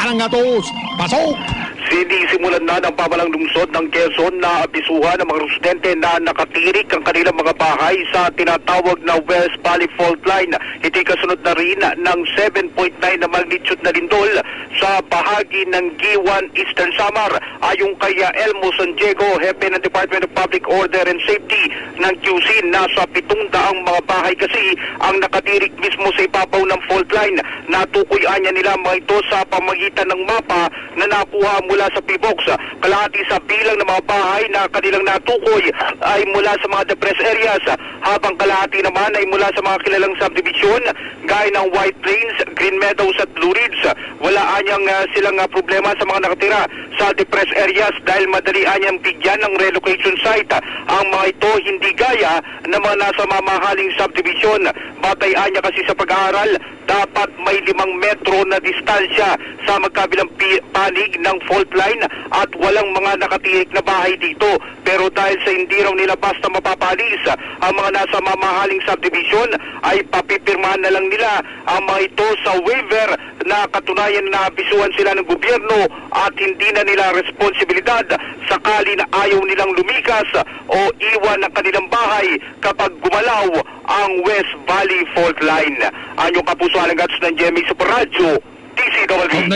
Alangatos, pasok! Sinisimulan na ng pamalang lungsod ng Quezon na abisuhan ng mga residente na nakatirik ang kanilang mga bahay sa tinatawag na West Valley Fault Line. Ito'y kasunod na rin ng 7.9 na magnitude na lindol sa bahagi ng G1 Eastern Samar. Ayon kay Elmo San Diego, Hepe ng Department of Public Order and Safety ng QC, nasa 700 mga bahay kasi ang nakatirik mismo sa ibabaw ng fault line. Natukuyan niya nila mga ito sa pamagitan ng mapa na nakuha mula sa PBOX. Kalahati sa bilang ng mga bahay na kanilang natukoy ay mula sa mga depressed areas, habang kalahati naman ay mula sa mga kilalang subdivision gaya ng White Plains, Green Meadows at Blue Ridge. Wala anyang silang problema sa mga nakatira sa depressed areas dahil madali anyang bigyan ng relocation site. Ang mga ito hindi gaya ng mga nasa mamahaling subdivision. Batay anya kasi sa pag-aaral, dapat may 5 metro na distansya sa magkabilang panig ng fault line at walang mga nakatirik na bahay dito. Pero dahil sa hindi raw nila basta mapapalis ang mga nasa mamahaling subdivision, ay papipirmahan na lang nila ang mga ito sa waiver na katunayan na abisuhan sila ng gobyerno at hindi na nila responsibilidad sakali na ayaw nilang lumikas o iwan ang kanilang bahay kapag gumalaw ang West Valley Fault Line. Anyong Kapuso Alanggats ng GMA Super Radio, DCWB.